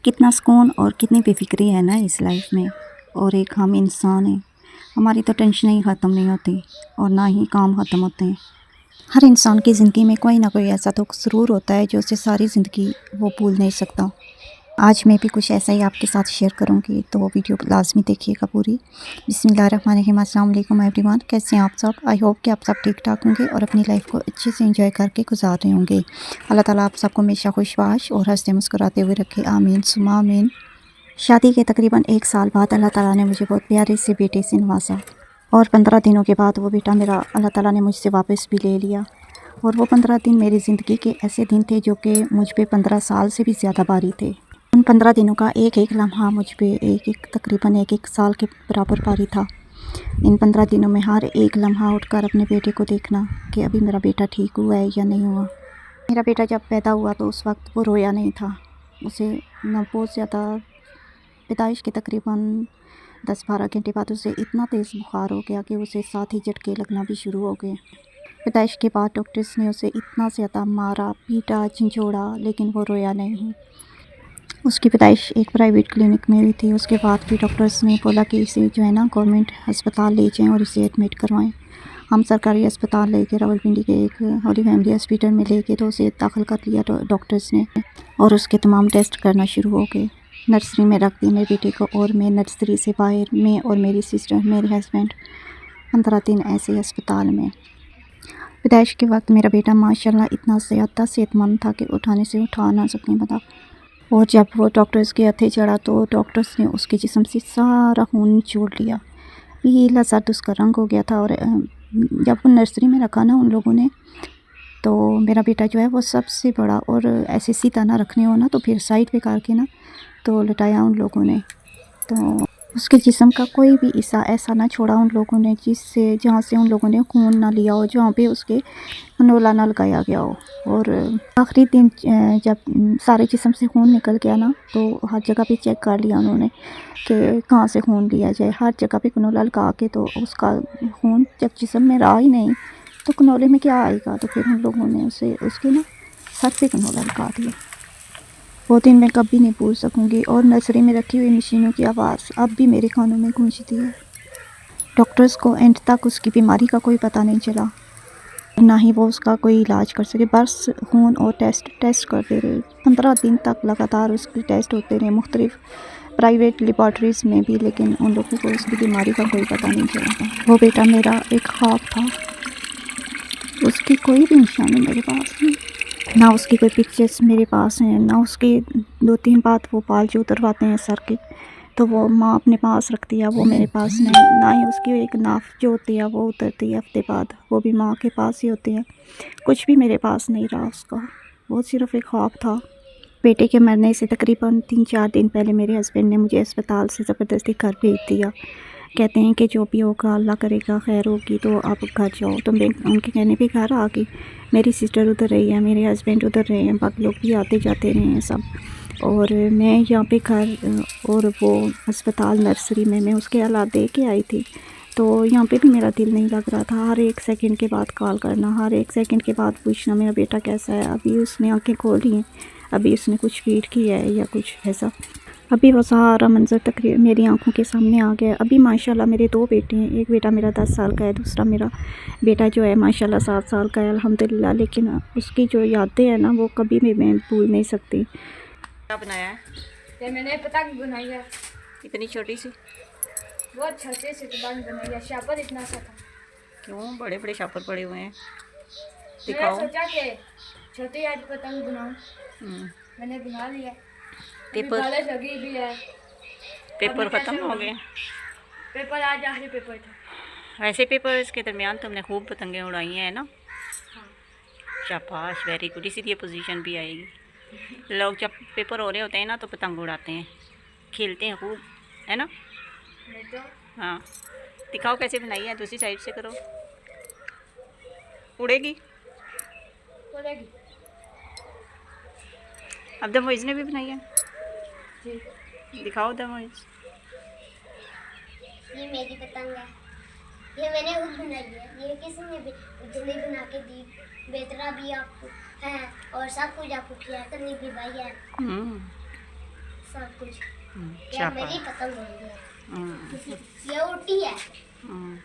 कितना सुकून और कितनी बेफिक्री है ना इस लाइफ में। और एक हम इंसान हैं, हमारी तो टेंशन ही ख़त्म नहीं होती और ना ही काम ख़त्म होते हैं। हर इंसान की ज़िंदगी में कोई ना कोई ऐसा तो ज़रूर होता है जो उसे सारी ज़िंदगी वो भूल नहीं सकता। आज मैं भी कुछ ऐसा ही आपके साथ शेयर करूंगी, तो वो वीडियो लाजमी देखिएगा पूरी। बिस्मिल्लाहिर्रहमानिर्रहीम, अस्सलाम वालेकुम एवरीवन। कैसे हैं आप सब? आई होप कि आप सब ठीक ठाक होंगे और अपनी लाइफ को अच्छे से एंजॉय करके गुजार रहे होंगे। अल्लाह ताला आप सबको हमेशा खुशबाश और हंसते मुस्कुराते हुए रखे, आमीन सुमा आमीन। शादी के तकरीबन 1 साल बाद अल्लाह ताला ने मुझे बहुत प्यारे से बेटे से नवाजा और 15 दिनों के बाद वो बेटा मेरा अल्लाह ताला ने मुझसे वापस भी ले लिया। और वो 15 दिन मेरी ज़िंदगी के ऐसे दिन थे जो कि मुझ पे 15 साल से भी ज़्यादा भारी थे। उन 15 दिनों का एक एक लम्हा मुझ पे तकरीबन एक साल के बराबर भारी था। इन 15 दिनों में हर एक लम्हा उठकर अपने बेटे को देखना कि अभी मेरा बेटा ठीक हुआ है या नहीं हुआ। मेरा बेटा जब पैदा हुआ तो उस वक्त वो रोया नहीं था। उसे न बहुत ज़्यादा, पैदाइश के तकरीबन 10-12 घंटे बाद उसे इतना तेज़ बुखार हो गया कि उसे साथ ही झटके लगना भी शुरू हो गए। पैदाइश के बाद डॉक्टर्स ने उसे इतना ज़्यादा मारा, पीटा, झंझोड़ा, लेकिन वो रोया नहीं। उसकी पैदाइश एक प्राइवेट क्लिनिक में हुई थी। उसके बाद भी डॉक्टर्स ने बोला कि इसे जो है ना गवर्नमेंट अस्पताल ले जाएं और इसे एडमिट करवाएं। हम सरकारी अस्पताल ले गए, रावलपिंडी के एक होली फैमिली हॉस्पिटल में ले गए, तो उसे दाखिल कर लिया डॉक्टर्स ने और उसके तमाम टेस्ट करना शुरू हो गए। नर्सरी में रख दिया मेरे बेटे को और मैं नर्सरी से बाहर, मैं और मेरी सिस्टर, मेरे हस्बैंड 15 दिन ऐसे अस्पताल में। पैदाइश के वक्त मेरा बेटा माशाल्लाह इतना ज़्यादा सेहतमंद था कि उठाने से उठा ना सकने पता। और जब वो डॉक्टर्स के हथे चढ़ा तो डॉक्टर्स ने उसके जिस्म से सारा खून निचोड़ लिया। पीला सा उसका रंग हो गया था। और जब वो नर्सरी में रखा ना उन लोगों ने, तो मेरा बेटा जो है वो सबसे बड़ा, और ऐसे सीधा ना रखने हो ना तो फिर साइड पे करके ना तो लटाया उन लोगों ने। तो उसके जिस्म का कोई भी हिस्सा ऐसा ना छोड़ा उन लोगों ने जिससे, जहाँ से उन लोगों ने खून ना लिया हो, जहाँ पे उसके कनोला ना लगाया गया हो। और आखिरी दिन जब सारे जिस्म से खून निकल गया ना तो हर जगह पे चेक कर लिया उन्होंने कि कहाँ से खून लिया जाए। हर जगह पे कनोला लगा के, तो उसका खून जब जिस्म में रहा ही नहीं तो कनोले में क्या आएगा। तो फिर उन लोगों ने उसे उसके ना सर पे कनोला लगा दिया। वो दिन मैं कभी नहीं भूल सकूँगी। और नर्सरी में रखी हुई मशीनों की आवाज़ अब भी मेरे कानों में गूंजती है। डॉक्टर्स को एंड तक उसकी बीमारी का कोई पता नहीं चला, ना ही वो उसका कोई इलाज कर सके। बस खून और टेस्ट करते रहे। 15 दिन तक लगातार उसके टेस्ट होते रहे मुख्तलिफ प्राइवेट लेबॉर्ट्रीज़ में भी, लेकिन उन लोगों को उसकी बीमारी का कोई पता नहीं चला। वो बेटा मेरा एक ख्वाब था। उसकी कोई भी निशानी मेरे पास नहीं, ना उसकी कोई पिक्चर्स मेरे पास हैं, ना उसके 2-3 बात वो बाल जो उतरवाते हैं सर के तो वो माँ अपने पास रखती है, वो मेरे पास नहीं। ना ही उसकी एक नाफ जो होती है वो उतरती है हफ्ते बाद, वो भी माँ के पास ही होती है। कुछ भी मेरे पास नहीं रहा उसका, वो सिर्फ़ एक ख्वाब था। बेटे के मरने से तकरीबन 3-4 दिन पहले मेरे हस्बैंड ने मुझे अस्पताल से ज़बरदस्ती घर भेज दिया। कहते हैं कि जो भी होगा अल्लाह करेगा, खैर होगी तो आप घर जाओ। तो मैं उनके कहने पे घर आ गई। मेरी सिस्टर उधर रही है, मेरे हस्बैंड उधर रहे हैं, बाकी लोग भी आते जाते रहे हैं सब। और मैं यहाँ पे घर और वो अस्पताल नर्सरी में मैं उसके हालात देख के आई थी। तो यहाँ पे भी मेरा दिल नहीं लग रहा था। हर एक सेकंड के बाद कॉल करना, हर एक सेकंड के बाद पूछना मेरा बेटा कैसा है, अभी उसने आंखें खोली हैं, अभी उसने कुछ फीड किया है या कुछ ऐसा। अभी वो सारा मंज़र तकरीबन मेरी आंखों के सामने आ गया। अभी माशाल्लाह मेरे 2 बेटे हैं। एक बेटा मेरा 10 साल का है, दूसरा मेरा बेटा जो है माशाल्लाह 7 साल का है अल्हम्दुलिल्लाह। लेकिन उसकी जो यादें हैं ना वो कभी भी मैं भूल नहीं सकती। क्या बनाया है? ये मैंने पतंग बनाई है, इतनी छोटी सी? बहुत छोटे से पतंग बनाई है, शापर इतना सा था। क्यों बड़े बड़े शापर पड़े हुए हैं? मैंने दिखाओ। सोचा कि छोटी आज पतंग बनाऊं, हम्म, मैंने बना लिया। अभी पेपर बारिश लगी भी है। अब पेपर मैं कैसे ख़त्म हो गए? पेपर आज आखिरी पेपर था। वैसे पेपर्स के दरमियान तुमने खूब पतंगें उड़ाई हैं, है ना? हाँ। शाबाश, वेरी गुड। इसीलिए पोजीशन भी आएगी। लोग जब पेपर हो रहे होते हैं ना तो पतंग उड़ाते हैं, खेलते हैं खूब, है ना? नहीं तो हाँ, दिखाओ कैसे बनाई है। दूसरी साइड से करो, उड़ेगी। बोलेगी अब दमोइज ने भी बनाई है, जी। दिखाओ दमोइज। ये मेरी पतंग है, ये मैंने खुद बनाई है। ये किसी ने भी बना के दी। बेतरा भी आपको है और सब कुछ आपको खिला करने भी भाई है। सब कुछ। ये छापा। मेरी पतंग हो गई है। हम्म, ये उल्टी है। हम्म।